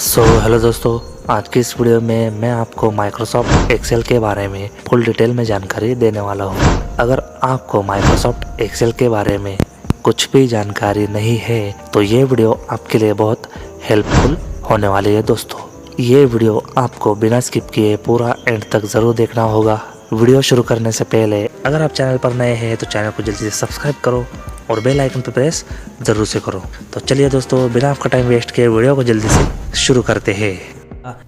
Hello दोस्तों, आज की इस वीडियो में मैं आपको माइक्रोसॉफ्ट एक्सेल के बारे में फुल डिटेल में जानकारी देने वाला हूँ। अगर आपको माइक्रोसॉफ्ट एक्सेल के बारे में कुछ भी जानकारी नहीं है तो ये वीडियो आपके लिए बहुत हेल्पफुल होने वाली है। दोस्तों, ये वीडियो आपको बिना स्किप किए पूरा एंड तक ज़रूर देखना होगा। वीडियो शुरू करने से पहले अगर आप चैनल पर नए हैं तो चैनल को जल्दी से सब्सक्राइब करो और बेल आइकन पर प्रेस जरूर से करो। तो चलिए दोस्तों, बिना आपका टाइम वेस्ट किए वीडियो को जल्दी से शुरू करते हैं।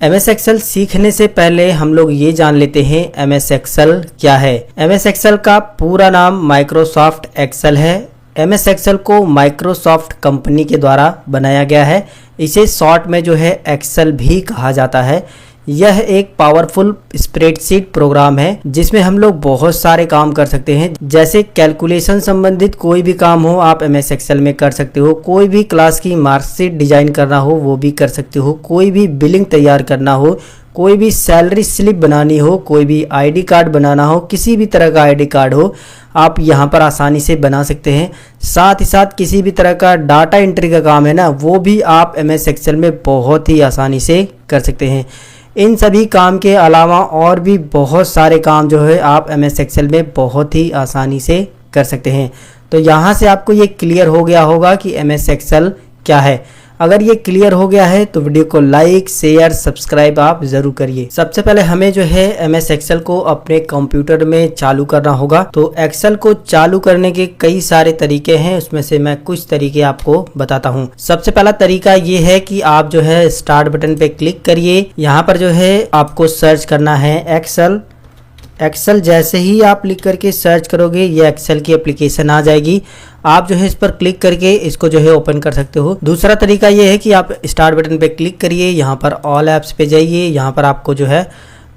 MS एक्सेल सीखने से पहले हम लोग ये जान लेते हैं MS एक्सेल क्या है। MS एक्सेल का पूरा नाम माइक्रोसॉफ्ट एक्सेल है। MS एक्सेल को माइक्रोसॉफ्ट कंपनी के द्वारा बनाया गया है। इसे शॉर्ट में जो है एक्सेल भी कहा जाता है। यह एक पावरफुल स्प्रेडशीट प्रोग्राम है जिसमें हम लोग बहुत सारे काम कर सकते हैं। जैसे कैलकुलेशन संबंधित कोई भी काम हो आप MS एक्सेल में कर सकते हो। कोई भी क्लास की मार्कशीट डिजाइन करना हो वो भी कर सकते हो। कोई भी बिलिंग तैयार करना हो, कोई भी सैलरी स्लिप बनानी हो, कोई भी ID कार्ड बनाना हो, किसी भी तरह का ID कार्ड हो आप यहाँ पर आसानी से बना सकते हैं। साथ ही साथ किसी भी तरह का डाटा एंट्री का काम है ना, वो भी आप MS एक्सेल में बहुत ही आसानी से कर सकते हैं। इन सभी काम के अलावा और भी बहुत सारे काम जो है आप MS एक्सेल में बहुत ही आसानी से कर सकते हैं। तो यहाँ से आपको ये क्लियर हो गया होगा कि MS एक्सेल क्या है। अगर ये क्लियर हो गया है तो वीडियो को लाइक शेयर सब्सक्राइब आप ज़रूर करिए। सबसे पहले हमें जो है MS एक्सेल को अपने कंप्यूटर में चालू करना होगा। तो एक्सेल को चालू करने के कई सारे तरीके हैं, उसमें से मैं कुछ तरीके आपको बताता हूँ। सबसे पहला तरीका ये है कि आप जो है स्टार्ट बटन पे क्लिक करिए। यहाँ पर जो है आपको सर्च करना है एक्सेल। एक्सेल जैसे ही आप लिख करके सर्च करोगे ये एक्सेल की एप्लीकेशन आ जाएगी। आप जो है इस पर क्लिक करके इसको जो है ओपन कर सकते हो। दूसरा तरीका ये है कि आप स्टार्ट बटन पे क्लिक करिए, यहाँ पर ऑल ऐप्स पे जाइए, यहाँ पर आपको जो है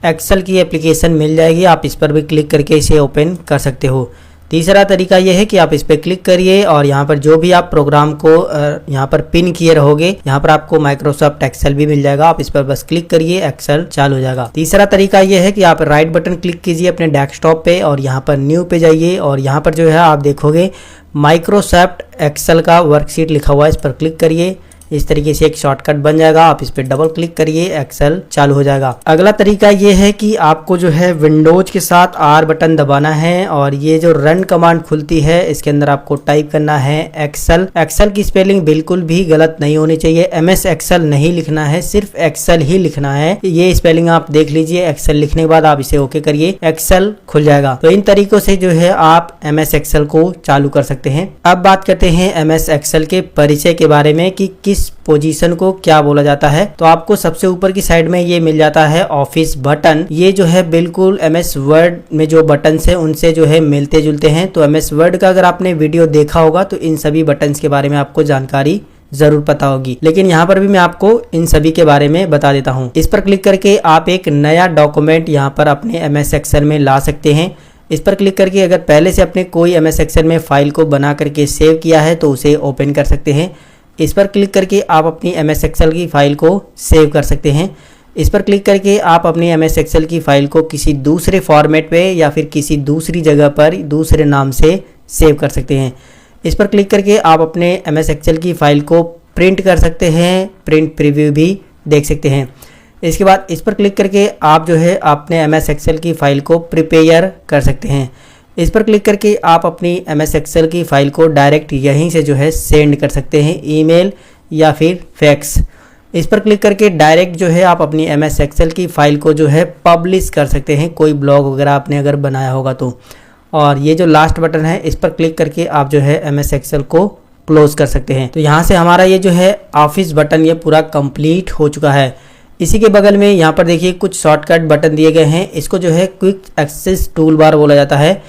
एक्सेल की एप्लीकेशन मिल जाएगी। आप इस पर भी क्लिक करके इसे ओपन कर सकते हो। तीसरा तरीका यह है कि आप इस पर क्लिक करिए और यहाँ पर जो भी आप प्रोग्राम को यहाँ पर पिन किए रहोगे यहाँ पर आपको माइक्रोसॉफ्ट एक्सेल भी मिल जाएगा। आप इस पर बस क्लिक करिए, एक्सेल चालू हो जाएगा। तीसरा तरीका यह है कि आप राइट बटन क्लिक कीजिए अपने डेस्कटॉप पे और यहाँ पर न्यू पे जाइए और यहाँ पर जो है आप देखोगे माइक्रोसॉफ्ट एक्सेल का वर्कशीट लिखा हुआ है, इस पर क्लिक करिए। इस तरीके से एक शॉर्टकट बन जाएगा। आप इस पर डबल क्लिक करिए, एक्सेल चालू हो जाएगा। अगला तरीका ये है कि आपको जो है विंडोज के साथ R बटन दबाना है और ये जो रन कमांड खुलती है इसके अंदर आपको टाइप करना है एक्सेल। एक्सेल की स्पेलिंग बिल्कुल भी गलत नहीं होनी चाहिए। MS एक्सेल नहीं लिखना है, सिर्फ एक्सेल ही लिखना है। ये स्पेलिंग आप देख लीजिए। एक्सेल लिखने के बाद आप इसे ओके करिए, एक्सेल खुल जाएगा। तो इन तरीकों से जो है आप MS एक्सेल को चालू कर सकते हैं। अब बात करते हैं MS एक्सेल के परिचय के बारे में कि किस पोजीशन को क्या बोला जाता है। तो आपको सबसे ऊपर की साइड में ये मिल जाता है ऑफिस बटन। ये जो है बिल्कुल MS वर्ड में जो बटन है उनसे जो है मिलते जुलते हैं। तो MS वर्ड का अगर आपने वीडियो देखा होगा तो इन सभी बटन्स के बारे में आपको जानकारी जरूर पता होगी, लेकिन यहाँ पर भी मैं आपको इन सभी के बारे में बता देता हूँ। इस पर क्लिक करके आप एक नया डॉक्यूमेंट यहाँ पर अपने MS एक्सेल में ला सकते हैं। इस पर क्लिक करके अगर पहले से अपने कोई MS एक्सेल में फाइल को बना करके सेव किया है तो उसे ओपन कर सकते हैं। इस पर क्लिक करके आप अपनी MS एक्सेल की फाइल को सेव कर सकते हैं। इस पर क्लिक करके आप अपनी MS एक्सेल की फाइल को किसी दूसरे फॉर्मेट पे या फिर किसी दूसरी जगह पर दूसरे नाम से सेव कर सकते हैं। इस पर क्लिक करके आप अपने MS एक्सेल की फाइल को प्रिंट कर सकते हैं, प्रिंट प्रीव्यू भी देख सकते हैं। इसके बाद इस पर क्लिक करके आप जो है अपने MS एक्सेल की फाइल को प्रिपेयर कर सकते हैं। इस पर क्लिक करके आप अपनी MS एक्सेल की फाइल को डायरेक्ट यहीं से जो है सेंड कर सकते हैं, ईमेल या फिर फैक्स। इस पर क्लिक करके डायरेक्ट जो है आप अपनी MS एक्सेल की फाइल को जो है पब्लिश कर सकते हैं, कोई ब्लॉग वगैरह आपने अगर बनाया होगा तो। और ये जो लास्ट बटन है इस पर क्लिक करके आप जो है MS एक्सेल को क्लोज कर सकते हैं। तो यहाँ से हमारा ये जो है ऑफिस बटन ये पूरा कंप्लीट हो चुका है। इसी के बगल में यहाँ पर देखिए कुछ शॉर्टकट बटन दिए गए हैं। इसको जो है क्विक एक्सेस टूल बार बोला जाता है।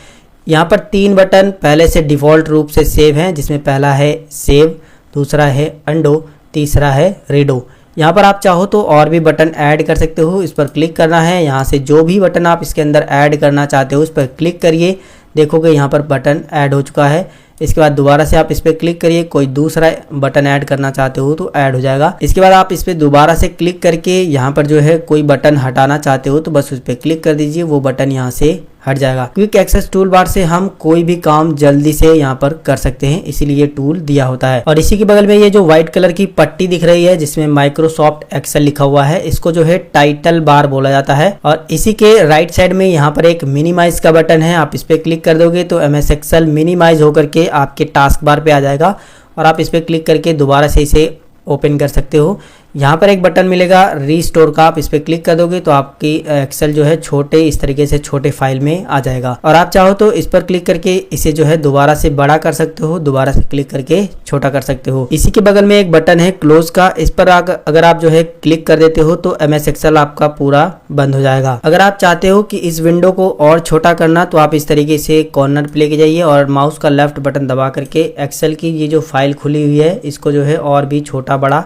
यहाँ पर 3 बटन पहले से डिफ़ॉल्ट रूप से सेव हैं, जिसमें पहला है सेव, दूसरा है अंडो, तीसरा है रीडो। यहाँ पर आप चाहो तो और भी बटन ऐड कर सकते हो। इस पर क्लिक करना है, यहाँ से जो भी बटन आप इसके अंदर ऐड करना चाहते हो उस पर क्लिक करिए। देखोगे यहाँ पर बटन ऐड हो चुका है। इसके बाद दोबारा से आप इस पर क्लिक करिए, कोई दूसरा बटन ऐड करना चाहते हो तो ऐड हो जाएगा। इसके बाद आप इस पर दोबारा से क्लिक करके यहाँ पर जो है कोई बटन हटाना चाहते हो तो बस उस पर क्लिक कर दीजिए, वो बटन यहाँ से हट जाएगा। क्विक एक्सेस टूल बार से हम कोई भी काम जल्दी से यहाँ पर कर सकते हैं, इसीलिए ये टूल दिया होता है। और इसी के बगल में ये जो व्हाइट कलर की पट्टी दिख रही है जिसमें माइक्रोसॉफ्ट एक्सेल लिखा हुआ है, इसको जो है टाइटल बार बोला जाता है। और इसी के राइट साइड में यहाँ पर एक मिनिमाइज का बटन है, आप इस पे क्लिक कर दोगे तो MS एक्सेल मिनिमाइज होकर के आपके टास्क बार पे आ जाएगा और आप इस पे क्लिक करके दोबारा से इसे ओपन कर सकते हो। यहाँ पर एक बटन मिलेगा रीस्टोर का, आप इस पे क्लिक कर दोगे तो आपकी एक्सेल जो है छोटे इस तरीके से छोटे फाइल में आ जाएगा। और आप चाहो तो इस पर क्लिक करके इसे जो है दोबारा से बड़ा कर सकते हो, दोबारा से क्लिक करके छोटा कर सकते हो। इसी के बगल में एक बटन है क्लोज का, इस पर अगर आप जो है क्लिक कर देते हो तो MS एक्सेल आपका पूरा बंद हो जाएगा। अगर आप चाहते हो कि इस विंडो को और छोटा करना तो आप इस तरीके से कॉर्नर पे लेके जाइए और माउस का लेफ्ट बटन दबा करके एक्सेल की ये जो फाइल खुली हुई है इसको जो है और भी छोटा बड़ा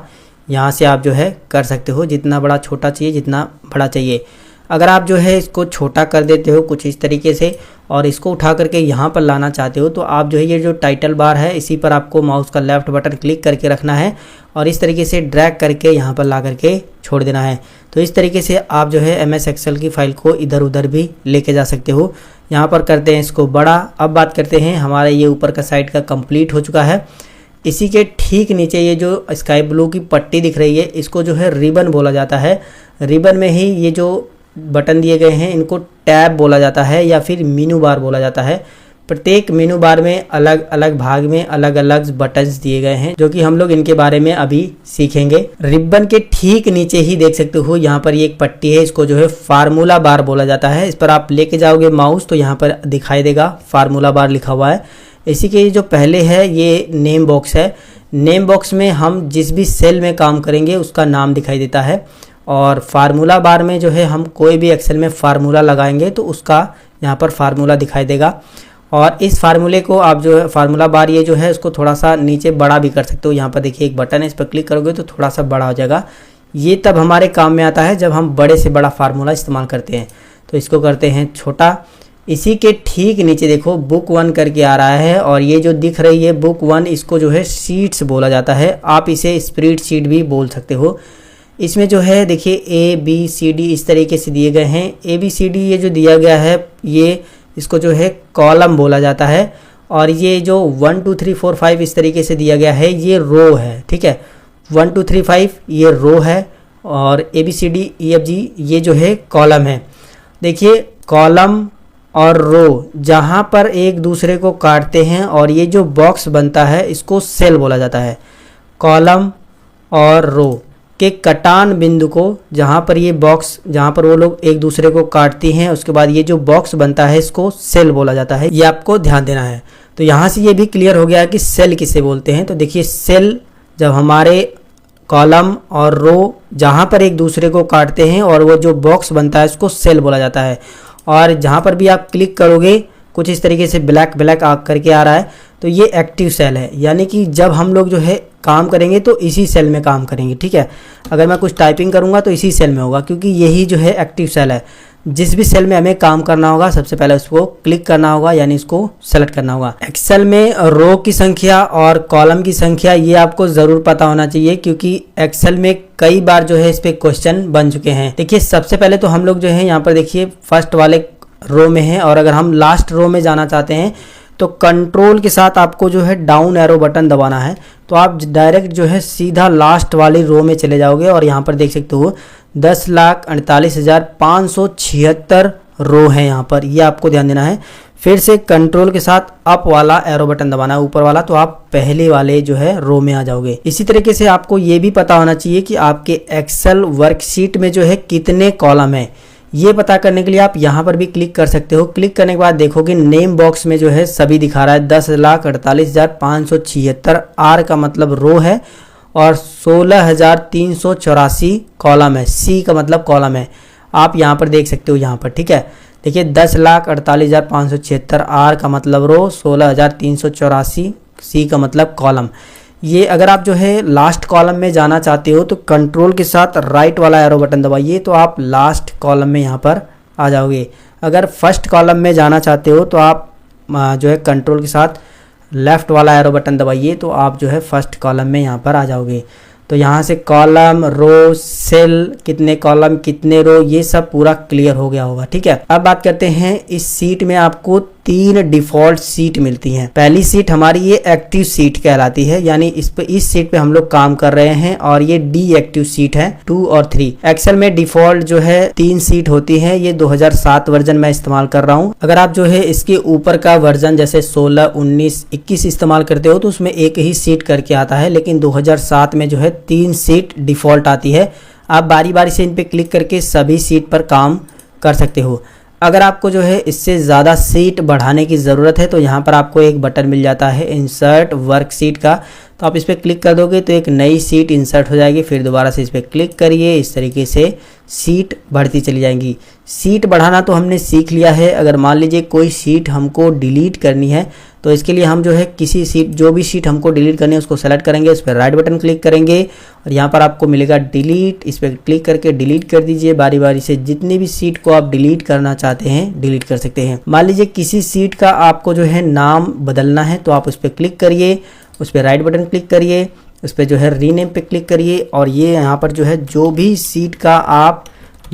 यहाँ से आप जो है कर सकते हो, जितना बड़ा छोटा चाहिए जितना बड़ा चाहिए। अगर आप जो है इसको छोटा कर देते हो कुछ इस तरीके से और इसको उठा करके यहाँ पर लाना चाहते हो तो आप जो है ये जो टाइटल बार है इसी पर आपको माउस का लेफ्ट बटन क्लिक करके रखना है और इस तरीके से ड्रैग करके यहाँ पर ला करके छोड़ देना है। तो इस तरीके से आप जो है MS एक्सेल की फाइल को इधर उधर भी लेके जा सकते हो। यहाँ पर करते हैं इसको बड़ा। अब बात करते हैं, हमारा ये ऊपर का साइड का कंप्लीट हो चुका है। इसी के ठीक नीचे ये जो स्काई ब्लू की पट्टी दिख रही है इसको जो है रिबन बोला जाता है। रिबन में ही ये जो बटन दिए गए हैं इनको टैब बोला जाता है या फिर मेनू बार बोला जाता है। प्रत्येक मेनू बार में अलग अलग भाग में अलग अलग बटन्स दिए गए हैं जो कि हम लोग इनके बारे में अभी सीखेंगे। रिबन के ठीक नीचे ही देख सकते हो यहाँ पर ये एक पट्टी है, इसको जो है फार्मूला बार बोला जाता है। इस पर आप लेके जाओगे माउस तो यहाँ पर दिखाई देगा फार्मूला बार लिखा हुआ है। इसी के जो पहले है ये नेम बॉक्स है। नेम बॉक्स में हम जिस भी सेल में काम करेंगे उसका नाम दिखाई देता है और फार्मूला बार में जो है हम कोई भी एक्सेल में फार्मूला लगाएंगे तो उसका यहाँ पर फार्मूला दिखाई देगा। और इस फार्मूले को आप जो है फार्मूला बार ये जो है उसको थोड़ा सा नीचे बड़ा भी कर सकते हो। यहाँ पर देखिए एक बटन है, इस पर क्लिक करोगे तो थोड़ा सा बड़ा हो जाएगा। ये तब हमारे काम में आता है जब हम बड़े से बड़ा फार्मूला इस्तेमाल करते हैं। तो इसको करते हैं छोटा। इसी के ठीक नीचे देखो बुक 1 करके आ रहा है और ये जो दिख रही है बुक 1 इसको जो है शीट्स बोला जाता है। आप इसे स्प्रेडशीट भी बोल सकते हो। इसमें जो है देखिए ABCD इस तरीके से दिए गए हैं। ABCD ये जो दिया गया है ये इसको जो है कॉलम बोला जाता है और ये जो 1 2 3 4 5 इस तरीके से दिया गया है ये रो है, ठीक है। 1 2 3 5 ये रो है और ABCDEFG ये जो है कॉलम है। देखिए कॉलम और रो जहाँ पर एक दूसरे को काटते हैं और ये जो बॉक्स बनता है इसको सेल बोला जाता है। कॉलम और रो के कटान बिंदु को जहाँ पर ये बॉक्स जहाँ पर वो लोग एक दूसरे को काटती हैं उसके बाद ये जो बॉक्स बनता है इसको सेल बोला जाता है। ये आपको ध्यान देना है। तो यहाँ से ये भी क्लियर हो गया कि सेल किसे बोलते हैं। तो देखिए सेल जब हमारे कॉलम और रो जहाँ पर एक दूसरे को काटते हैं और वो जो बॉक्स बनता है उसको सेल बोला जाता है। और जहाँ पर भी आप क्लिक करोगे कुछ इस तरीके से ब्लैक ब्लैक करके आ रहा है तो ये एक्टिव सेल है, यानी कि जब हम लोग जो है काम करेंगे तो इसी सेल में काम करेंगे, ठीक है। अगर मैं कुछ टाइपिंग करूँगा तो इसी सेल में होगा क्योंकि यही जो है एक्टिव सेल है। जिस भी सेल में हमें काम करना होगा सबसे पहले उसको क्लिक करना होगा यानी इसको सेलेक्ट करना होगा। एक्सेल में रो की संख्या और कॉलम की संख्या ये आपको ज़रूर पता होना चाहिए क्योंकि एक्सेल में कई बार जो है इस पे क्वेश्चन बन चुके हैं। देखिए सबसे पहले तो हम लोग जो है यहाँ पर देखिए फर्स्ट वाले रो में है और अगर हम लास्ट रो में जाना चाहते हैं तो कंट्रोल के साथ आपको जो है डाउन एरो बटन दबाना है तो आप डायरेक्ट जो है सीधा लास्ट वाली रो में चले जाओगे और यहाँ पर देख सकते हो 10,48,576 रो है यहाँ पर, ये आपको ध्यान देना है। फिर से कंट्रोल के साथ अप वाला एरो बटन दबाना है ऊपर वाला तो आप पहले वाले जो है रो में आ जाओगे। इसी तरीके से आपको ये भी पता होना चाहिए कि आपके एक्सेल वर्कशीट में जो है कितने कॉलम है। ये पता करने के लिए आप यहाँ पर भी क्लिक कर सकते हो। क्लिक करने के बाद देखोगे नेम बॉक्स में जो है सभी दिखा रहा है 10,48,576 आर का मतलब रो है और 16,384 कॉलम है। सी का मतलब कॉलम है, आप यहाँ पर देख सकते हो यहाँ पर, ठीक है। देखिए 10,48,576 आर का मतलब रो, 16,384 सी का मतलब कॉलम। ये अगर आप जो है लास्ट कॉलम में जाना चाहते हो तो कंट्रोल के साथ राइट वाला एरो बटन दबाइए तो आप लास्ट कॉलम में यहाँ पर आ जाओगे। अगर फर्स्ट कॉलम में जाना चाहते हो तो आप जो है कंट्रोल के साथ लेफ़्ट वाला एरो बटन दबाइए तो आप जो है फर्स्ट कॉलम में यहाँ पर आ जाओगे। तो यहाँ से कॉलम, रो, सेल, कितने कॉलम कितने रो, ये सब पूरा क्लियर हो गया होगा। ठीक है, अब बात करते हैं इस सीट में आपको 3 डिफॉल्ट सीट मिलती हैं। पहली सीट हमारी ये एक्टिव सीट कहलाती है, यानी इस सीट पे हम लोग काम कर रहे हैं, और ये डीएक्टिव सीट है 2 और 3। एक्सेल में डिफॉल्ट जो है 3 सीट होती है। ये 2007 वर्जन में इस्तेमाल कर रहा हूँ। अगर आप जो है इसके ऊपर का वर्जन जैसे 16, 19, 21 इस्तेमाल करते हो तो उसमें एक ही सीट करके आता है, लेकिन 2007 में जो है 3 सीट डिफॉल्ट आती है। आप बारी बारी से इन पे क्लिक करके सभी सीट पर काम कर सकते हो। अगर आपको जो है इससे ज़्यादा सीट बढ़ाने की ज़रूरत है तो यहाँ पर आपको एक बटन मिल जाता है इंसर्ट वर्कशीट का, तो आप इस पर क्लिक कर दोगे तो एक नई सीट इंसर्ट हो जाएगी। फिर दोबारा से इस पर क्लिक करिए, इस तरीके से सीट बढ़ती चली जाएंगी। सीट बढ़ाना तो हमने सीख लिया है। अगर मान लीजिए कोई सीट हमको डिलीट करनी है तो इसके लिए हम जो है किसी सीट, जो भी सीट हमको डिलीट करनी है उसको सेलेक्ट करेंगे, उस पर राइट बटन क्लिक करेंगे और यहाँ पर आपको मिलेगा डिलीट। इस पर क्लिक करके डिलीट कर दीजिए। बारी बारी से जितनी भी सीट को आप डिलीट करना चाहते हैं डिलीट कर सकते हैं। मान लीजिए किसी सीट का आपको जो है नाम बदलना है तो आप उस पर क्लिक करिए, उस पर राइट बटन क्लिक करिए, उस पर जो है रीनेम पे क्लिक करिए और ये यहाँ पर जो है जो भी सीट का आप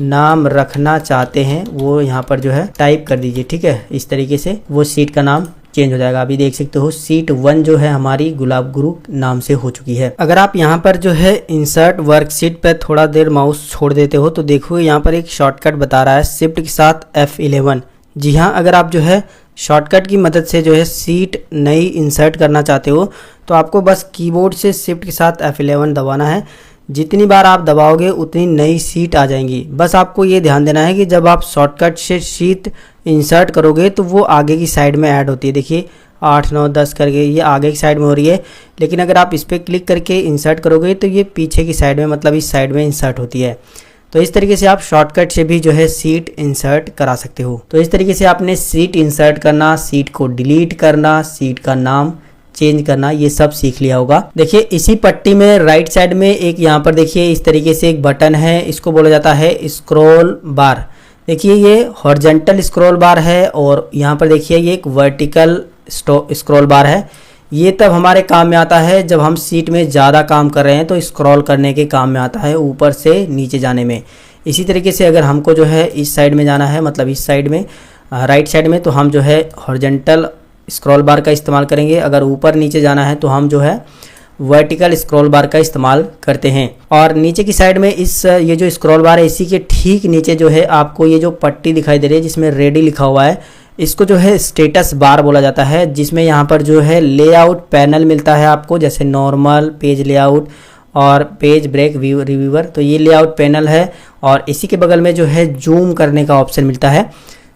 नाम रखना चाहते हैं वो यहाँ पर जो है टाइप कर दीजिए। ठीक है, इस तरीके से वो सीट का नाम चेंज हो जाएगा। अभी देख सकते हो सीट 1 जो है हमारी गुलाब गुरु नाम से हो चुकी है। अगर आप यहाँ पर जो है इंसर्ट वर्कशीट पर थोड़ा देर माउस छोड़ देते हो तो देखो यहाँ पर एक शॉर्टकट बता रहा है शिफ्ट के साथ F11। जी हाँ, अगर आप जो है शॉर्टकट की मदद से जो है सीट नई इंसर्ट करना चाहते हो तो आपको बस कीबोर्ड से शिफ्ट के साथ F11 दबाना है। जितनी बार आप दबाओगे उतनी नई सीट आ जाएंगी। बस आपको ये ध्यान देना है कि जब आप शॉर्टकट से सीट इंसर्ट करोगे तो वो आगे की साइड में ऐड होती है। देखिए 8, 9, 10 करके ये आगे की साइड में हो रही है, लेकिन अगर आप इस पर क्लिक करके इंसर्ट करोगे तो ये पीछे की साइड में, मतलब इस साइड में इंसर्ट होती है। तो इस तरीके से आप शॉर्टकट से भी जो है सीट इंसर्ट करा सकते हो। तो इस तरीके से आपने सीट इंसर्ट करना, सीट को डिलीट करना, सीट का नाम चेंज करना, ये सब सीख लिया होगा। देखिए इसी पट्टी में राइट साइड में एक यहाँ पर देखिए इस तरीके से एक बटन है, इसको बोला जाता है स्क्रॉल बार। देखिए ये हॉरिजॉन्टल स्क्रॉल बार है और यहाँ पर देखिए ये एक वर्टिकल स्क्रॉल बार है। ये तब हमारे काम में आता है जब हम सीट में ज़्यादा काम कर रहे हैं तो स्क्रॉल करने के काम में आता है, ऊपर से नीचे जाने में। इसी तरीके से अगर हमको जो है इस साइड में जाना है, मतलब इस साइड में राइट साइड में, तो हम जो है हॉरिजॉन्टल स्क्रॉल बार का इस्तेमाल करेंगे। अगर ऊपर नीचे जाना है तो हम जो है वर्टिकल स्क्रॉल बार का इस्तेमाल करते हैं। और नीचे की साइड में ये जो स्क्रॉल बार है इसी के ठीक नीचे जो है आपको ये जो पट्टी दिखाई दे रही है जिसमें रेडी लिखा हुआ है, इसको जो है स्टेटस बार बोला जाता है, जिसमें यहाँ पर जो है लेआउट पैनल मिलता है आपको, जैसे नॉर्मल, पेज लेआउट और पेज ब्रेक रिव्यूअर। तो ये लेआउट पैनल है और इसी के बगल में जो है जूम करने का ऑप्शन मिलता है,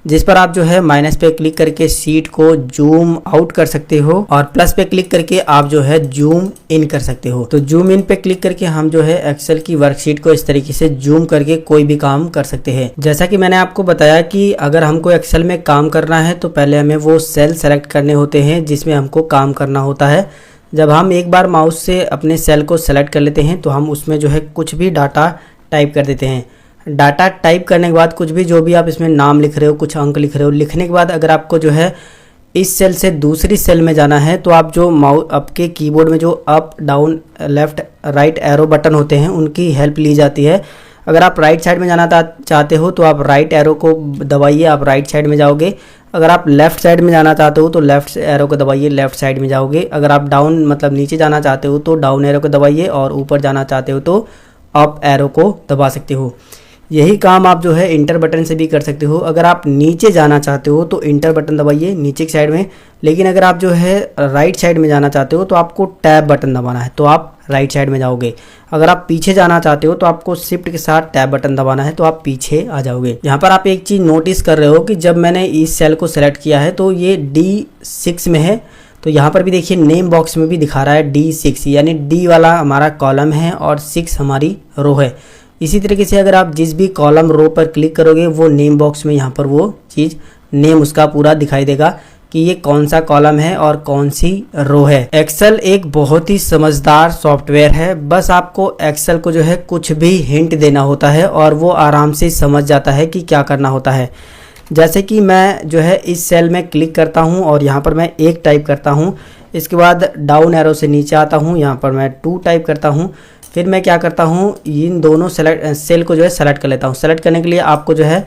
जिस पर आप जो है माइनस पे क्लिक करके सीट को जूम आउट कर सकते हो और प्लस पे क्लिक करके आप जो है जूम इन कर सकते हो। तो जूम इन पे क्लिक करके हम जो है एक्सेल की वर्कशीट को इस तरीके से जूम करके कोई भी काम कर सकते हैं। जैसा कि मैंने आपको बताया कि अगर हमको एक्सेल में काम करना है तो पहले हमें वो सेल सेलेक्ट करने होते हैं जिसमें हमको काम करना होता है। जब हम एक बार माउस से अपने सेल को सेलेक्ट कर लेते हैं तो हम उसमें जो है कुछ भी डाटा टाइप कर देते हैं। डाटा टाइप करने के बाद कुछ भी, जो भी आप इसमें नाम लिख रहे हो, कुछ अंक लिख रहे हो, लिखने के बाद अगर आपको जो है इस सेल से दूसरी सेल में जाना है तो आप जो आपके कीबोर्ड में जो up, down, left, right arrow button होते हैं उनकी हेल्प ली जाती है। अगर आप राइट साइड में जाना चाहते हो तो आप राइट एरो को दबाइए, आप राइट साइड में जाओगे। अगर आप लेफ्ट साइड में जाना चाहते हो तो लेफ्ट एरो को दबाइए, लेफ्ट साइड में जाओगे। अगर आप डाउन मतलब नीचे जाना चाहते हो तो डाउन एरो को दबाइए और ऊपर जाना चाहते हो तो अप एरो को दबा सकते हो। यही काम आप जो है इंटर बटन से भी कर सकते हो। अगर आप नीचे जाना चाहते हो तो इंटर बटन दबाइए नीचे की साइड में, लेकिन अगर आप जो है राइट साइड में जाना चाहते हो तो आपको टैब बटन दबाना है, तो आप राइट साइड में जाओगे। अगर आप पीछे जाना चाहते हो तो आपको शिफ्ट के साथ टैब बटन दबाना है, तो आप पीछे आ जाओगे। यहाँ पर आप एक चीज़ नोटिस कर रहे हो कि जब मैंने इस सेल को सेलेक्ट किया है तो ये D6 में है, तो यहाँ पर भी देखिए नेम बॉक्स में भी दिखा रहा है D6, यानी D वाला हमारा कॉलम है और 6 हमारी रो है। इसी तरीके से अगर आप जिस भी कॉलम रो पर क्लिक करोगे वो नेम बॉक्स में यहाँ पर वो चीज़ नेम उसका पूरा दिखाई देगा कि ये कौन सा कॉलम है और कौन सी रो है। एक्सेल एक बहुत ही समझदार सॉफ्टवेयर है, बस आपको एक्सेल को जो है कुछ भी हिंट देना होता है और वो आराम से समझ जाता है कि क्या करना होता है। जैसे कि मैं जो है इस सेल में क्लिक करता हूँ और यहाँ पर मैं 1 टाइप करता हूँ, इसके बाद डाउन एरो से नीचे आता हूँ, यहाँ पर मैं 2 टाइप करता हूँ, फिर मैं क्या करता हूँ, इन दोनों सेल को जो है सेलेक्ट कर लेता हूँ। सेलेक्ट करने के लिए आपको जो है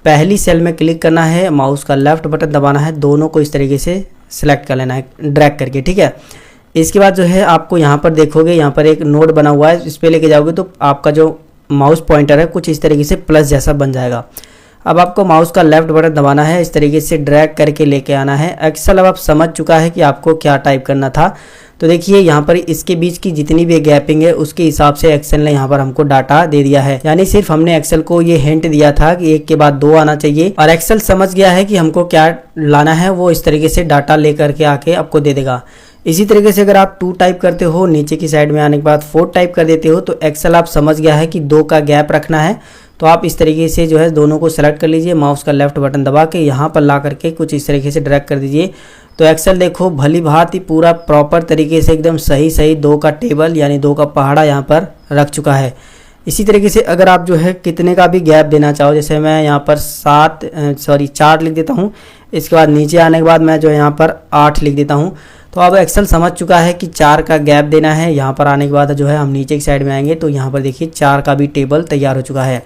पहली सेल में क्लिक करना है, माउस का लेफ्ट बटन दबाना है, दोनों को इस तरीके से सेलेक्ट कर लेना है ड्रैग करके, ठीक है। इसके बाद जो है आपको यहाँ पर देखोगे, यहाँ पर एक नोड बना हुआ है, इस पर लेके जाओगे तो आपका जो माउस पॉइंटर है कुछ इस तरीके से प्लस जैसा बन जाएगा। अब आपको माउस का लेफ्ट बटन दबाना है, इस तरीके से ड्रैग करके लेके आना है। एक्सेल अब आप समझ चुका है कि आपको क्या टाइप करना था। तो देखिए यहाँ पर इसके बीच की जितनी भी गैपिंग है उसके हिसाब से एक्सेल ने यहाँ पर हमको डाटा दे दिया है। यानी सिर्फ हमने एक्सेल को ये हिंट दिया था कि एक के बाद दो आना चाहिए, और एक्सेल समझ गया है कि हमको क्या लाना है, वो इस तरीके से डाटा लेकर के आके आपको दे देगा। इसी तरीके से अगर आप 2 टाइप करते हो, नीचे की साइड में आने के बाद 4 टाइप कर देते हो, तो एक्सेल आप समझ गया है कि 2 का गैप रखना है। तो आप इस तरीके से जो है दोनों को सेलेक्ट कर लीजिए, माउस का लेफ्ट बटन दबा के यहाँ पर ला करके कुछ इस तरीके से ड्रैग कर दीजिए। तो एक्सेल देखो भली भांति पूरा प्रॉपर तरीके से एकदम सही 2 का टेबल यानी 2 का पहाड़ा यहाँ पर रख चुका है। इसी तरीके से अगर आप जो है कितने का भी गैप देना चाहो, जैसे मैं यहाँ पर 4 लिख देता हूँ। इसके बाद नीचे आने के बाद मैं जो है यहाँ पर 8 लिख देता हूँ। तो अब एक्सेल समझ चुका है कि 4 का गैप देना है। यहाँ पर आने के बाद जो है हम नीचे की साइड में आएंगे तो यहाँ पर देखिए 4 का भी टेबल तैयार हो चुका है।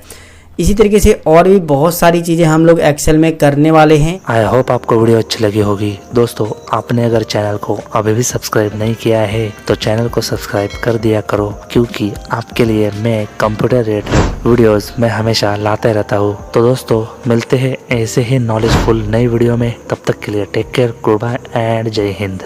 इसी तरीके से और भी बहुत सारी चीज़ें हम लोग एक्सेल में करने वाले हैं। आई होप आपको वीडियो अच्छी लगी होगी। दोस्तों, आपने अगर चैनल को अभी भी सब्सक्राइब नहीं किया है तो चैनल को सब्सक्राइब कर दिया करो, क्योंकि आपके लिए मैं कंप्यूटर रिलेटेड वीडियोस मैं हमेशा लाते रहता हूँ। तो दोस्तों, मिलते हैं ऐसे ही नॉलेजफुल नई वीडियो में। तब तक के लिए take care, good bye and Jai Hind.